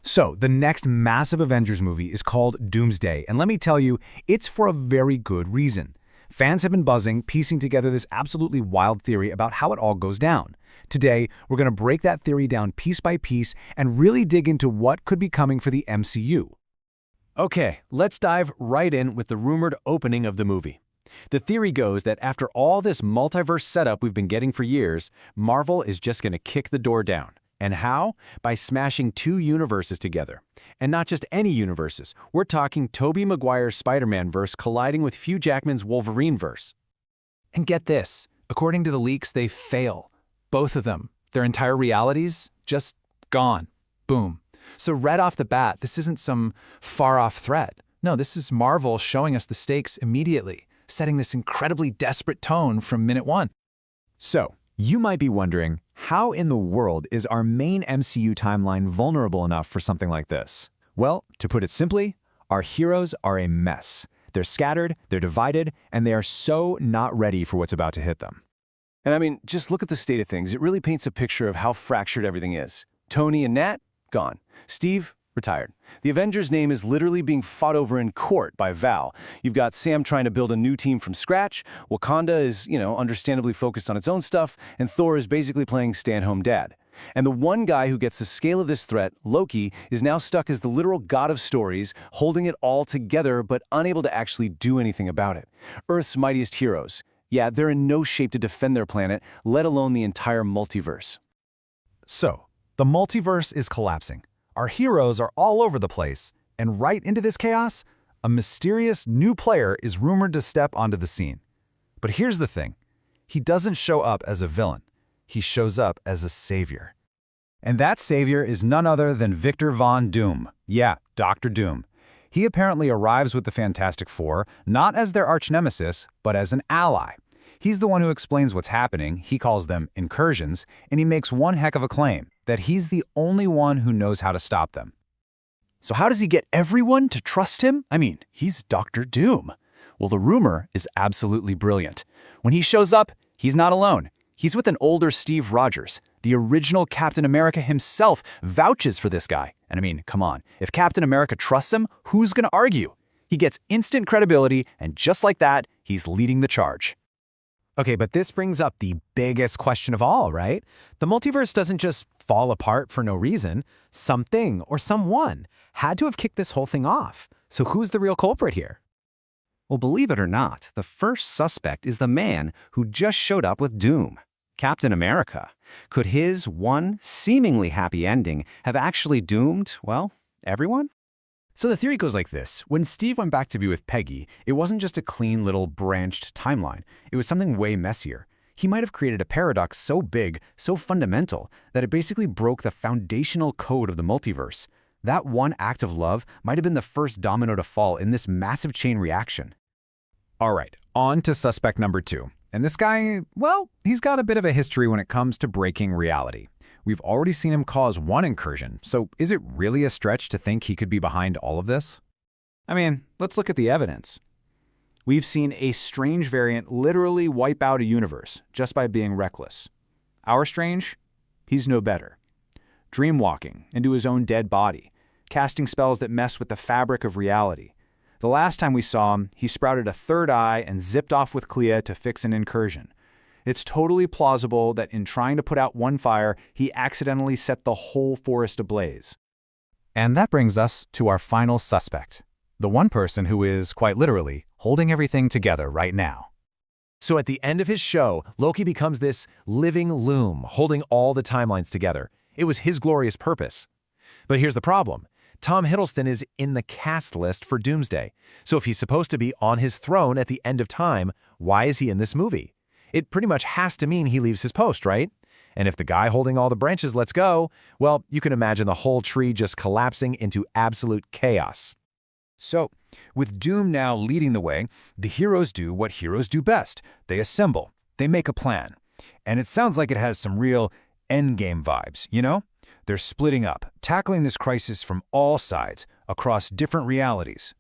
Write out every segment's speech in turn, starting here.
So, the next massive Avengers movie is called Doomsday, and let me tell you, it's for a very good reason. Fans have been buzzing, piecing together this absolutely wild theory about how it all goes down. Today, we're going to break that theory down piece by piece and really dig into what could be coming for the MCU. Okay, let's dive right in with the rumored opening of the movie. The theory goes that after all this multiverse setup we've been getting for years, Marvel is just going to kick the door down. And how? By smashing two universes together. And not just any universes. We're talking Tobey Maguire's Spider-Man-verse colliding with Hugh Jackman's Wolverine-verse. And get this, according to the leaks, they fail. Both of them. Their entire realities, just gone. Boom. So right off the bat, this isn't some far-off threat. No, this is Marvel showing us the stakes immediately, setting this incredibly desperate tone from minute one. So, you might be wondering, how in the world is our main MCU timeline vulnerable enough for something like this? Well, to put it simply, our heroes are a mess. They're scattered, they're divided, and they are so not ready for what's about to hit them. And I mean, just look at the state of things. It really paints a picture of how fractured everything is. Tony and Nat, gone. Steve, retired. The Avengers name is literally being fought over in court by Val. You've got Sam trying to build a new team from scratch. Wakanda is, understandably focused on its own stuff. And Thor is basically playing stay-at-home dad. And the one guy who gets the scale of this threat, Loki, is now stuck as the literal god of stories, holding it all together but unable to actually do anything about it. Earth's mightiest heroes. Yeah, they're in no shape to defend their planet, let alone the entire multiverse. So, the multiverse is collapsing. Our heroes are all over the place, and right into this chaos, a mysterious new player is rumored to step onto the scene. But here's the thing. He doesn't show up as a villain. He shows up as a savior. And that savior is none other than Victor Von Doom. Yeah, Dr. Doom. He apparently arrives with the Fantastic Four, not as their arch-nemesis, but as an ally. He's the one who explains what's happening, he calls them Incursions, and he makes one heck of a claim, that he's the only one who knows how to stop them. So how does he get everyone to trust him? I mean, he's Dr. Doom. Well, the rumor is absolutely brilliant. When he shows up, he's not alone. He's with an older Steve Rogers. The original Captain America himself vouches for this guy. And I mean, come on, if Captain America trusts him, who's gonna argue? He gets instant credibility, and just like that, he's leading the charge. Okay, but this brings up the biggest question of all, right? The multiverse doesn't just fall apart for no reason. Something or someone had to have kicked this whole thing off. So who's the real culprit here? Well, believe it or not, the first suspect is the man who just showed up with Doom, Captain America. Could his one seemingly happy ending have actually doomed, well, everyone? So the theory goes like this. When Steve went back to be with Peggy, it wasn't just a clean little branched timeline. It was something way messier. He might have created a paradox so big, so fundamental, that it basically broke the foundational code of the multiverse. That one act of love might have been the first domino to fall in this massive chain reaction. All right, on to suspect number 2. And this guy, well, he's got a bit of a history when it comes to breaking reality. We've already seen him cause one incursion, so is it really a stretch to think he could be behind all of this? I mean, let's look at the evidence. We've seen a strange variant literally wipe out a universe just by being reckless. Our Strange? He's no better. Dreamwalking into his own dead body, casting spells that mess with the fabric of reality. The last time we saw him, he sprouted a third eye and zipped off with Clea to fix an incursion. It's totally plausible that in trying to put out one fire, he accidentally set the whole forest ablaze. And that brings us to our final suspect, the one person who is, quite literally, holding everything together right now. So at the end of his show, Loki becomes this living loom, holding all the timelines together. It was his glorious purpose. But here's the problem. Tom Hiddleston is in the cast list for Doomsday. So if he's supposed to be on his throne at the end of time, why is he in this movie? It pretty much has to mean he leaves his post, right? And if the guy holding all the branches lets go, well, you can imagine the whole tree just collapsing into absolute chaos. So, with Doom now leading the way, the heroes do what heroes do best. They assemble. They make a plan. And it sounds like it has some real endgame vibes, you know? They're splitting up, tackling this crisis from all sides, across different realities.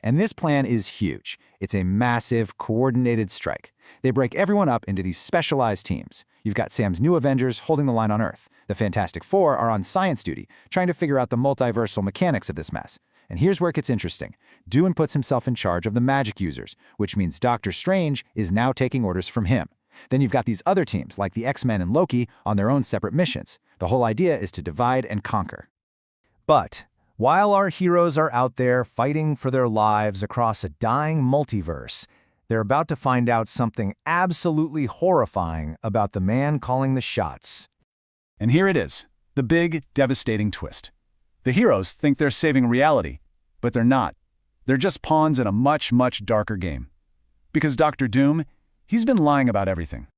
And this plan is huge. It's a massive, coordinated strike. They break everyone up into these specialized teams. You've got Sam's new Avengers holding the line on Earth. The Fantastic Four are on science duty, trying to figure out the multiversal mechanics of this mess. And here's where it gets interesting. Doom puts himself in charge of the magic users, which means Doctor Strange is now taking orders from him. Then you've got these other teams, like the X-Men and Loki, on their own separate missions. The whole idea is to divide and conquer. But while our heroes are out there fighting for their lives across a dying multiverse, they're about to find out something absolutely horrifying about the man calling the shots. And here it is, the big, devastating twist. The heroes think they're saving reality, but they're not. They're just pawns in a much, much darker game. Because Dr. Doom, he's been lying about everything.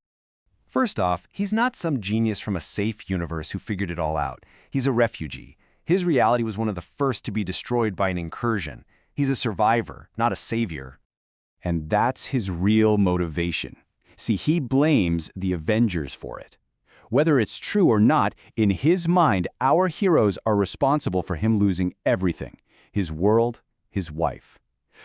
First off, he's not some genius from a safe universe who figured it all out. He's a refugee. His reality was one of the first to be destroyed by an incursion. He's a survivor, not a savior. And that's his real motivation. See, he blames the Avengers for it. Whether it's true or not, in his mind, our heroes are responsible for him losing everything. His world, his wife.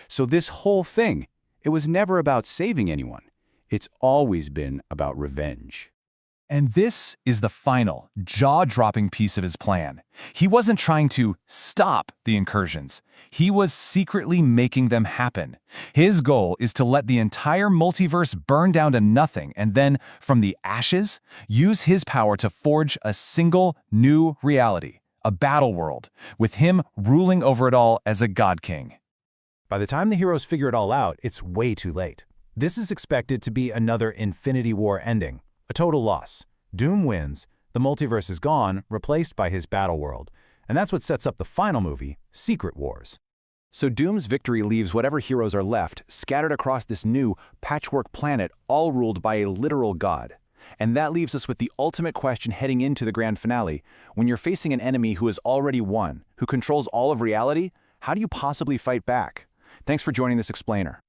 So this whole thing, it was never about saving anyone. It's always been about revenge. And this is the final, jaw-dropping piece of his plan. He wasn't trying to stop the incursions. He was secretly making them happen. His goal is to let the entire multiverse burn down to nothing and then, from the ashes, use his power to forge a single new reality, a battle world, with him ruling over it all as a god king. By the time the heroes figure it all out, it's way too late. This is expected to be another Infinity War ending. A total loss. Doom wins, the multiverse is gone, replaced by his battle world. And that's what sets up the final movie, Secret Wars. So Doom's victory leaves whatever heroes are left scattered across this new patchwork planet, all ruled by a literal god. And that leaves us with the ultimate question heading into the grand finale. When you're facing an enemy who has already won, who controls all of reality, how do you possibly fight back? Thanks for joining this explainer.